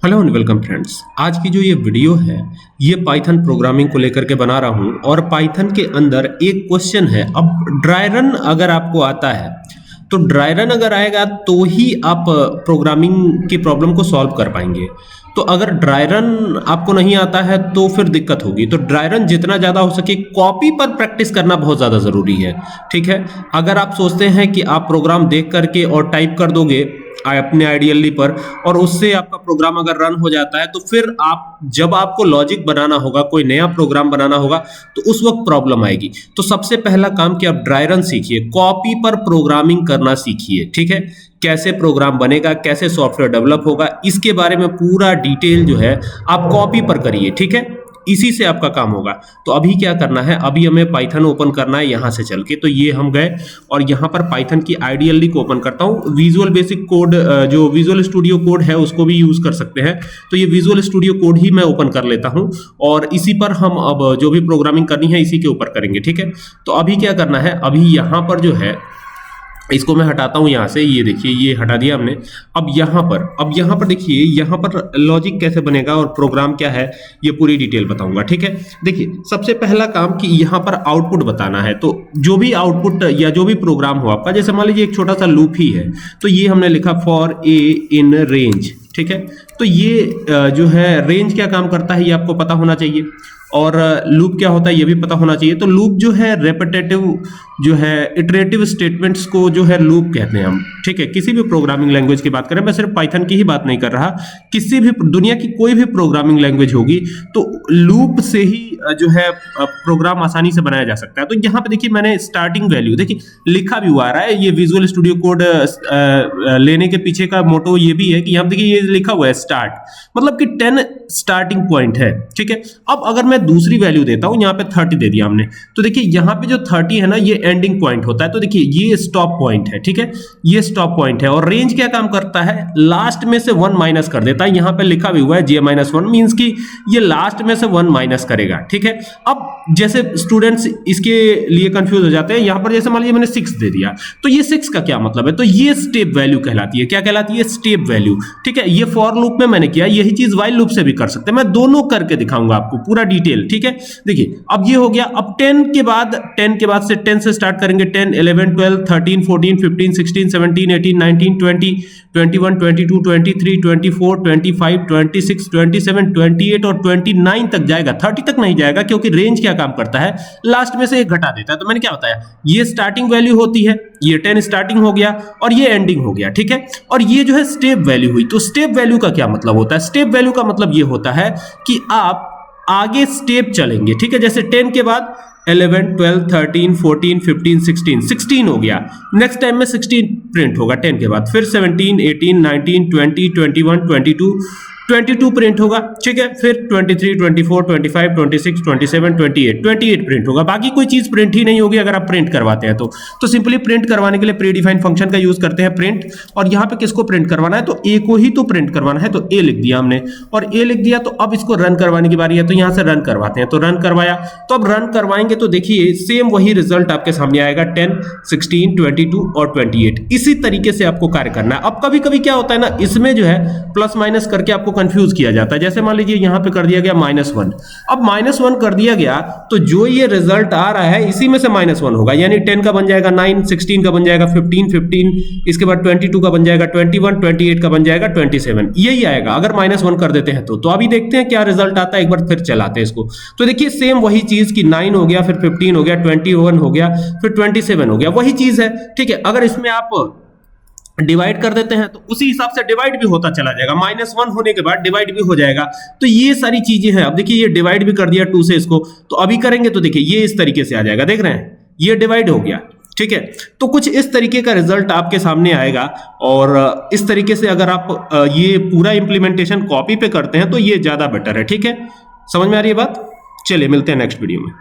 Hello and welcome friends. आज की जो ये वीडियो है ये पाइथन प्रोग्रामिंग को लेकर के बना रहा हूँ और पाइथन के अंदर एक क्वेश्चन है। अब ड्राई रन अगर आपको आता है तो ड्राई रन अगर आएगा तो ही आप प्रोग्रामिंग की प्रॉब्लम को सॉल्व कर पाएंगे। तो अगर ड्राई रन आपको नहीं आता है तो फिर दिक्कत होगी। तो ड्राई रन जितना ज़्यादा हो सके कॉपी पर प्रैक्टिस करना बहुत ज़्यादा ज़रूरी है। ठीक है, अगर आप सोचते हैं कि आप प्रोग्राम देख करके और टाइप कर दोगे अपने आइडियली पर और उससे आपका प्रोग्राम अगर रन हो जाता है तो फिर आप जब आपको लॉजिक बनाना होगा, कोई नया प्रोग्राम बनाना होगा तो उस वक्त प्रॉब्लम आएगी। तो सबसे पहला काम कि आप ड्राई रन सीखिए, कॉपी पर प्रोग्रामिंग करना सीखिए। ठीक है, कैसे प्रोग्राम बनेगा, कैसे सॉफ्टवेयर डेवलप होगा, इसके बारे में पूरा डिटेल जो है आप कॉपी पर करिए। ठीक है, इसी से आपका काम होगा। तो अभी क्या करना है, अभी हमें पाइथन ओपन करना है यहाँ से चल के। तो ये हम गए और यहाँ पर पाइथन की आइडियली को ओपन करता हूँ। विजुअल बेसिक कोड जो विजुअल स्टूडियो कोड है उसको भी यूज कर सकते हैं। तो ये विजुअल स्टूडियो कोड ही मैं ओपन कर लेता हूँ और इसी पर हम अब जो भी प्रोग्रामिंग करनी है इसी के ऊपर करेंगे। ठीक है, तो अभी क्या करना है, अभी यहाँ पर जो है इसको मैं हटाता हूं यहाँ से। ये देखिए, ये हटा दिया हमने। अब यहाँ पर देखिए, यहाँ पर लॉजिक कैसे बनेगा और प्रोग्राम क्या है ये पूरी डिटेल बताऊंगा। ठीक है, देखिए सबसे पहला काम कि यहाँ पर आउटपुट बताना है। तो जो भी आउटपुट या जो भी प्रोग्राम हो आपका, जैसे मान लीजिए एक छोटा सा लूप ही है तो ये हमने लिखा फॉर ए इन रेंज। ठीक है, तो ये जो है रेंज क्या काम करता है ये आपको पता होना चाहिए और लूप क्या होता है ये भी पता होना चाहिए। तो लूप जो है रेपिटेटिव जो है इटरेटिव स्टेटमेंट्स को जो है लूप कहते हैं हम। ठीक है, किसी भी प्रोग्रामिंग लैंग्वेज की बात करें, मैं सिर्फ पाइथन की ही बात नहीं कर रहा, किसी भी दुनिया की कोई भी प्रोग्रामिंग लैंग्वेज होगी तो लूप से ही जो है प्रोग्राम आसानी से बनाया जा सकता है। तो यहाँ पे देखिए मैंने स्टार्टिंग वैल्यू देखिए लिखा भी हुआ है। ये विजुअल स्टूडियो कोड लेने के पीछे का मोटो ये भी है कि यहाँ देखिए ये लिखा हुआ है स्टार्ट, मतलब कि 10 स्टार्टिंग पॉइंट है। ठीक है, अब अगर मैं दूसरी वैल्यू देता हूं, यहाँ पे 30 दे दिया हमने, तो देखिए यहाँ पे जो 30 है ना ये एंडिंग पॉइंट होता है। तो देखिए ये स्टॉप पॉइंट है। ठीक है, ये स्टॉप पॉइंट है और रेंज क्या काम करता है, लास्ट में से 1 माइनस कर देता है। यहाँ पे लिखा भी हुआ है j-1 मींस कि ये लास्ट में से 1 माइनस करेगा। ठीक है, अब जैसे स्टूडेंट्स इसके लिए कंफ्यूज हो जाते हैं, यहाँ पर जैसे मान लीजिए मैंने 6 दे दिया तो ये 6 का क्या मतलब है, तो ये स्टेप वैल्यू कहलाती है। क्या कहलाती है, स्टेप वैल्यू। ठीक है, ये फॉर लूप में मैंने किया, यही चीज व्हाइल लूप से भी कर सकते हैं। मैं दोनों करके दिखाऊंगा आपको पूरा डिटेल। ठीक है, देखिए अब ये हो गया। अब 10 के बाद से 10 से स्टार्ट करेंगे। 10 11 12 13 14 15 16 17 18 19 20 21 22 23 24 25 26 27 28 और 29 तक जाएगा। 30 तक नहीं जाएगा क्योंकि रेंज क्या काम करता है, लास्ट में से एक घटा देता है। तो मैंने क्या बताया, ये स्टार्टिंग वैल्यू होती है, ये 10 स्टार्टिंग हो गया और ये एंडिंग हो गया। ठीक है, और ये जो है स्टेप वैल्यू हुई। तो स्टेप वैल्यू का क्या मतलब होता है, स्टेप वैल्यू का मतलब ये होता है कि आप आगे स्टेप चलेंगे। ठीक है, जैसे 10 के बाद 11 12 13 14 15 16 हो गया, नेक्स्ट टाइम में 16 प्रिंट होगा 10 के बाद, फिर 17 18 19 20 21 22 प्रिंट होगा। ठीक है, फिर 23 24 25 26 27 28 प्रिंट होगा। बाकी कोई चीज प्रिंट ही नहीं होगी अगर आप प्रिंट करवाते हैं तो सिंपली प्रिंट करवाने के लिए प्री डिफाइंड फंक्शन का यूज करते हैं प्रिंट। और यहाँ पे किसको प्रिंट करवाना है, तो ए को ही तो प्रिंट करवाना है। तो ए लिख दिया हमने और ए लिख दिया। तो अब इसको रन करवाने की बारी है, तो यहाँ से रन करवाते हैं। तो रन करवाया, तो अब रन करवाएंगे तो देखिए सेम वही रिजल्ट आपके सामने आएगा, 10 16 22 और 28। इसी तरीके से आपको कार्य करना है। अब कभी कभी क्या होता है ना, इसमें जो है प्लस माइनस करके आपको कंफ्यूज किया जाता है। जैसे मान लीजिए यहाँ पे कर दिया गया -1, अब -1 कर दिया गया तो जो ये रिजल्ट आ रहा है इसी में से -1 होगा, यानी 10 का बन जाएगा 9, 16 का बन जाएगा 15, इसके बाद 22 का बन जाएगा 21, 28 का बन जाएगा 27, यही आएगा अगर -1 कर देते हैं तो अभी देखते हैं क्या रिजल्ट आता है, एक बार फिर चलाते हैं इसको। तो देखिए सेम वही चीज कि 9 हो गया, फिर 15 हो गया, 21 हो गया, फिर 27 हो गया, वही चीज है। ठीक है, अगर इसमें आप डिवाइड कर देते हैं तो उसी हिसाब से डिवाइड भी होता चला जाएगा, -1 होने के बाद डिवाइड भी हो जाएगा। तो ये सारी चीजें हैं। अब देखिए ये डिवाइड भी कर दिया 2 से इसको, तो अभी करेंगे तो देखिए ये इस तरीके से आ जाएगा, देख रहे हैं ये डिवाइड हो गया। ठीक है, तो कुछ इस तरीके का रिजल्ट आपके सामने आएगा और इस तरीके से अगर आप ये पूरा इंप्लीमेंटेशन कॉपी पे करते हैं तो ये ज्यादा बेटर है। ठीक है, समझ में आ रही है बात? चलिए मिलते हैं नेक्स्ट वीडियो में।